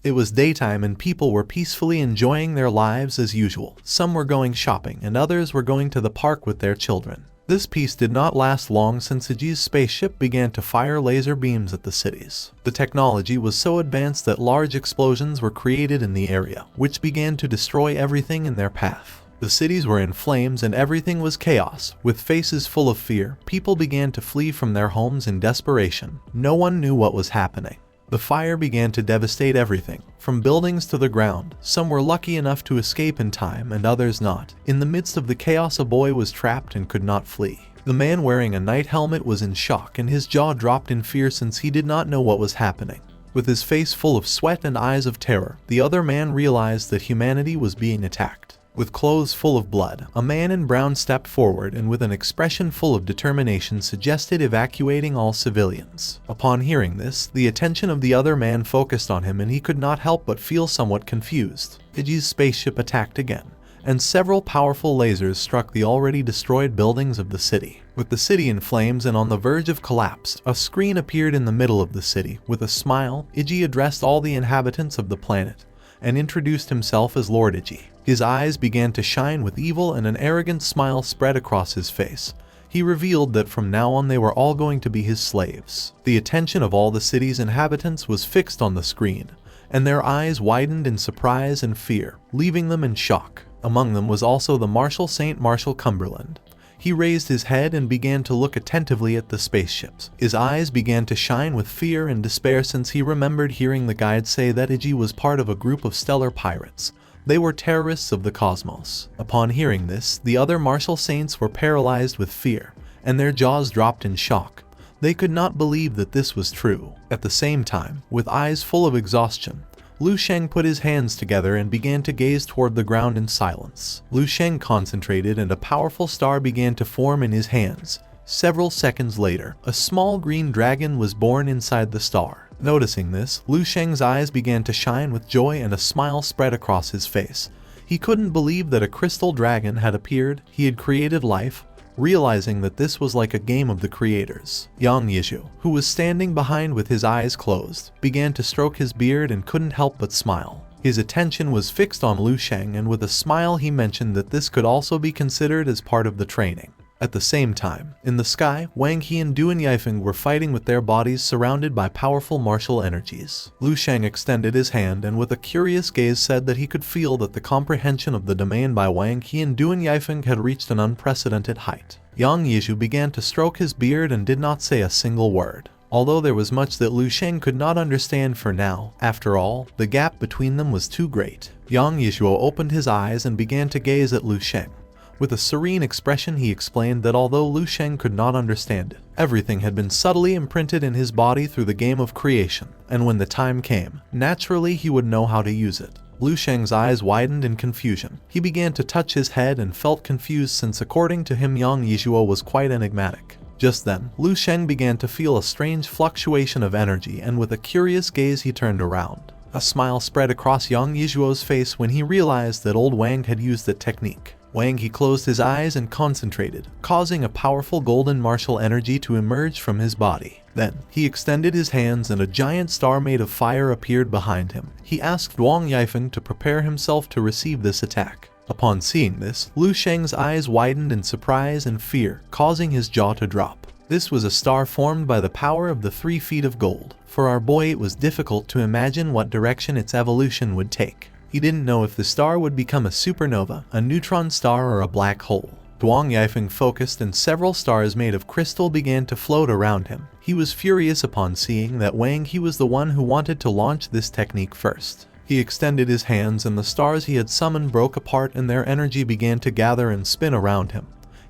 It was daytime and people were peacefully enjoying their lives as usual. Some were going shopping and others were going to the park with their children. This peace did not last long since Iji's spaceship began to fire laser beams at the cities. The technology was so advanced that large explosions were created in the area, which began to destroy everything in their path. The cities were in flames and everything was chaos. With faces full of fear, people began to flee from their homes in desperation. No one knew what was happening. The fire began to devastate everything, from buildings to the ground. Some were lucky enough to escape in time and others not. In the midst of the chaos, a boy was trapped and could not flee. The man wearing a night helmet was in shock and his jaw dropped in fear since he did not know what was happening. With his face full of sweat and eyes of terror, the other man realized that humanity was being attacked. With clothes full of blood, a man in brown stepped forward and with an expression full of determination suggested evacuating all civilians. Upon hearing this, the attention of the other man focused on him and he could not help but feel somewhat confused. Iji's spaceship attacked again, and several powerful lasers struck the already destroyed buildings of the city. With the city in flames and on the verge of collapse, a screen appeared in the middle of the city. With a smile, Iji addressed all the inhabitants of the planet and introduced himself as Lord Iji. His eyes began to shine with evil and an arrogant smile spread across his face. He revealed that from now on they were all going to be his slaves. The attention of all the city's inhabitants was fixed on the screen, and their eyes widened in surprise and fear, leaving them in shock. Among them was also the Marshal Saint Marshal Cumberland. He raised his head and began to look attentively at the spaceships. His eyes began to shine with fear and despair since he remembered hearing the guide say that Iji was part of a group of stellar pirates. They were terrorists of the cosmos. Upon hearing this, the other Marshal Saints were paralyzed with fear, and their jaws dropped in shock. They could not believe that this was true. At the same time, with eyes full of exhaustion, Lu Sheng put his hands together and began to gaze toward the ground in silence. Lu Sheng concentrated and a powerful star began to form in his hands. Several seconds later, a small green dragon was born inside the star. Noticing this, Lu Sheng's eyes began to shine with joy and a smile spread across his face. He couldn't believe that a crystal dragon had appeared. He had created life, realizing that this was like a game of the creators. Yang Yizhu, who was standing behind with his eyes closed, began to stroke his beard and couldn't help but smile. His attention was fixed on Lu Sheng and with a smile he mentioned that this could also be considered as part of the training. At the same time, in the sky, Wang He and Duan Yifeng were fighting with their bodies surrounded by powerful martial energies. Lu Sheng extended his hand and with a curious gaze said that he could feel that the comprehension of the domain by Wang He and Duan Yifeng had reached an unprecedented height. Yang Yizhu began to stroke his beard and did not say a single word. Although there was much that Lu Sheng could not understand for now, after all, the gap between them was too great. Yang Yizhu opened his eyes and began to gaze at Lu Sheng. With a serene expression he explained that although Lu Sheng could not understand it, everything had been subtly imprinted in his body through the game of creation, and when the time came, naturally he would know how to use it. Lu Sheng's eyes widened in confusion. He began to touch his head and felt confused since according to him Yang Yizhuo was quite enigmatic. Just then, Lu Sheng began to feel a strange fluctuation of energy and with a curious gaze he turned around. A smile spread across Yang Yizhuo's face when he realized that old Wang had used the technique. Wang He closed his eyes and concentrated, causing a powerful golden martial energy to emerge from his body. Then, he extended his hands and a giant star made of fire appeared behind him. He asked Duan Yifeng to prepare himself to receive this attack. Upon seeing this, Lu Sheng's eyes widened in surprise and fear, causing his jaw to drop. This was a star formed by the power of the 3 feet of gold. For our boy it was difficult to imagine what direction its evolution would take. He didn't know if the star would become a supernova, a neutron star, or a black hole. Duan Yifeng focused and several stars made of crystal began to float around him. He was furious upon seeing that Wang He was the one who wanted to launch this technique first. He extended his hands and the stars he had summoned broke apart and their energy began to gather and spin around him.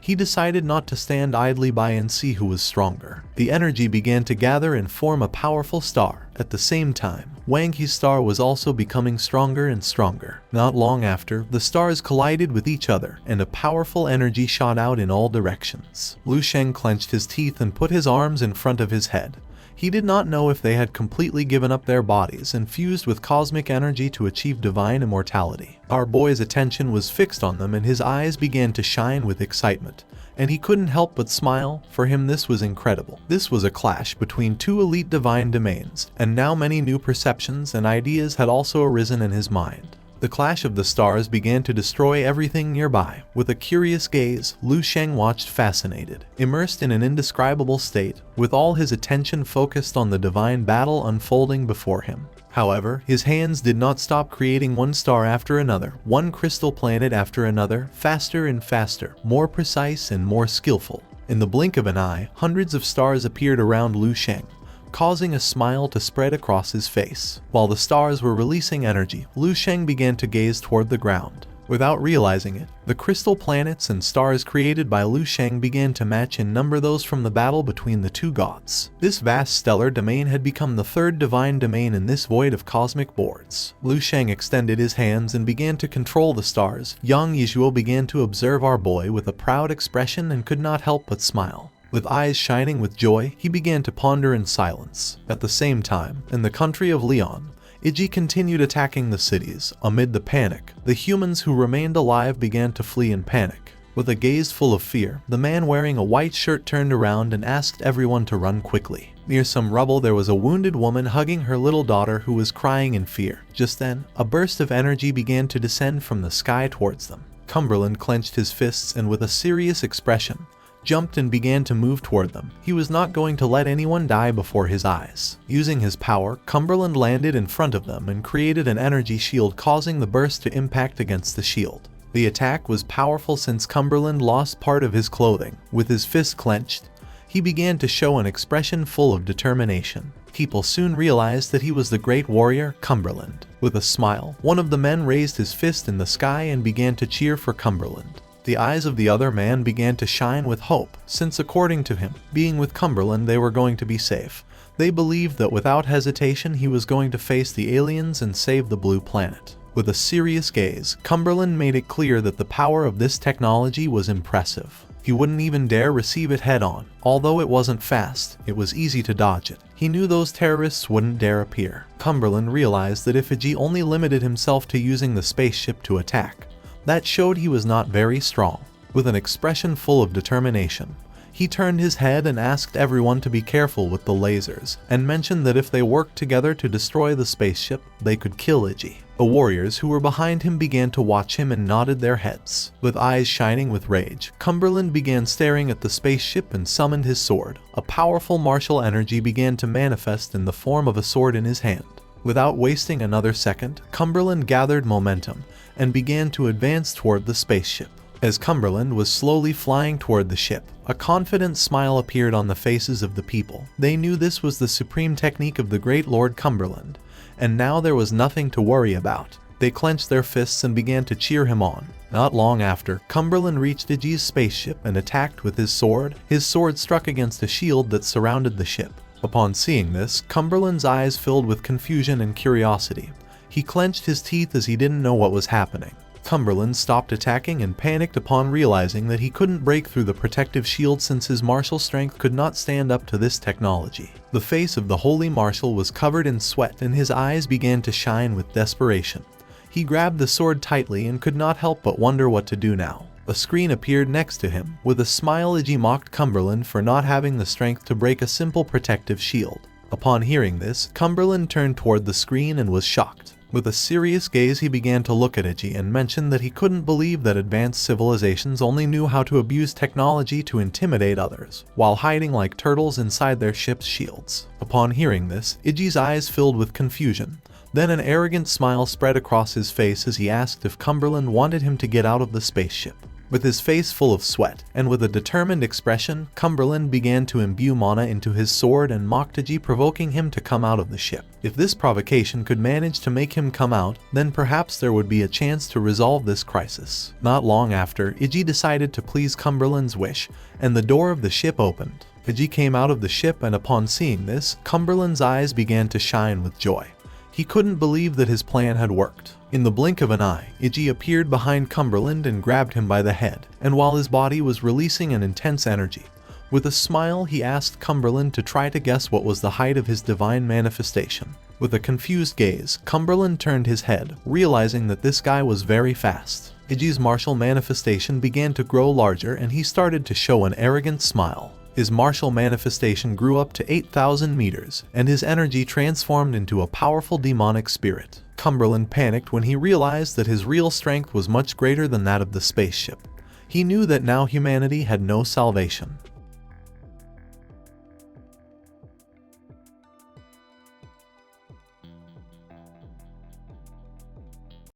He decided not to stand idly by and see who was stronger. The energy began to gather and form a powerful star. At the same time, Wang He's star was also becoming stronger and stronger. Not long after, the stars collided with each other, and a powerful energy shot out in all directions. Lu Sheng clenched his teeth and put his arms in front of his head. He did not know if they had completely given up their bodies and fused with cosmic energy to achieve divine immortality. Our boy's attention was fixed on them and his eyes began to shine with excitement, and he couldn't help but smile. For him this was incredible. This was a clash between two elite divine domains, and now many new perceptions and ideas had also arisen in his mind. The clash of the stars began to destroy everything nearby. With a curious gaze, Lu Sheng watched fascinated, immersed in an indescribable state, with all his attention focused on the divine battle unfolding before him. However, his hands did not stop creating one star after another, one crystal planet after another, faster and faster, more precise and more skillful. In the blink of an eye, hundreds of stars appeared around Lu Sheng, causing a smile to spread across his face. While the stars were releasing energy, Lu Sheng began to gaze toward the ground. Without realizing it, the crystal planets and stars created by Lu Sheng began to match in number those from the battle between the two gods. This vast stellar domain had become the third divine domain in this void of cosmic boards. Lu Sheng extended his hands and began to control the stars. Yang Yizhuo began to observe our boy with a proud expression and could not help but smile. With eyes shining with joy, he began to ponder in silence. At the same time, in the country of Leon, Iji continued attacking the cities. Amid the panic, the humans who remained alive began to flee in panic. With a gaze full of fear, the man wearing a white shirt turned around and asked everyone to run quickly. Near some rubble there was a wounded woman hugging her little daughter who was crying in fear. Just then, a burst of energy began to descend from the sky towards them. Cumberland clenched his fists and with a serious expression, jumped and began to move toward them. He was not going to let anyone die before his eyes. Using his power, Cumberland landed in front of them and created an energy shield, causing the burst to impact against the shield. The attack was powerful since Cumberland lost part of his clothing. With his fist clenched, he began to show an expression full of determination. People soon realized that he was the great warrior Cumberland. With a smile, one of the men raised his fist in the sky and began to cheer for Cumberland. The eyes of the other man began to shine with hope, since according to him, being with Cumberland they were going to be safe. They believed that without hesitation he was going to face the aliens and save the blue planet. With a serious gaze, Cumberland made it clear that the power of this technology was impressive. He wouldn't even dare receive it head-on. Although it wasn't fast, it was easy to dodge it. He knew those terrorists wouldn't dare appear. Cumberland realized that if Iji only limited himself to using the spaceship to attack, that showed he was not very strong. With an expression full of determination, he turned his head and asked everyone to be careful with the lasers, and mentioned that if they worked together to destroy the spaceship, they could kill Iji. The warriors who were behind him began to watch him and nodded their heads. With eyes shining with rage, Cumberland began staring at the spaceship and summoned his sword. A powerful martial energy began to manifest in the form of a sword in his hand. Without wasting another second, Cumberland gathered momentum and began to advance toward the spaceship. As Cumberland was slowly flying toward the ship, a confident smile appeared on the faces of the people. They knew this was the supreme technique of the great Lord Cumberland, and now there was nothing to worry about. They clenched their fists and began to cheer him on. Not long after, Cumberland reached Iji's spaceship and attacked with his sword. His sword struck against a shield that surrounded the ship. Upon seeing this, Cumberland's eyes filled with confusion and curiosity. He clenched his teeth as he didn't know what was happening. Cumberland stopped attacking and panicked upon realizing that he couldn't break through the protective shield since his martial strength could not stand up to this technology. The face of the holy marshal was covered in sweat and his eyes began to shine with desperation. He grabbed the sword tightly and could not help but wonder what to do now. A screen appeared next to him. With a smile, Iji mocked Cumberland for not having the strength to break a simple protective shield. Upon hearing this, Cumberland turned toward the screen and was shocked. With a serious gaze, he began to look at Iji and mentioned that he couldn't believe that advanced civilizations only knew how to abuse technology to intimidate others, while hiding like turtles inside their ship's shields. Upon hearing this, Iji's eyes filled with confusion. Then an arrogant smile spread across his face as he asked if Cumberland wanted him to get out of the spaceship. With his face full of sweat, and with a determined expression, Cumberland began to imbue mana into his sword and mocked Iji, provoking him to come out of the ship. If this provocation could manage to make him come out, then perhaps there would be a chance to resolve this crisis. Not long after, Iji decided to please Cumberland's wish, and the door of the ship opened. Iji came out of the ship, and upon seeing this, Cumberland's eyes began to shine with joy. He couldn't believe that his plan had worked. In the blink of an eye, Iji appeared behind Cumberland and grabbed him by the head, and while his body was releasing an intense energy, With a smile, he asked Cumberland to try to guess what was the height of his divine manifestation. With a confused gaze, Cumberland turned his head, realizing that this guy was very fast. Ichi's martial manifestation began to grow larger and he started to show an arrogant smile. His martial manifestation grew up to 8,000 meters, and his energy transformed into a powerful demonic spirit. Cumberland panicked when he realized that his real strength was much greater than that of the spaceship. He knew that now humanity had no salvation.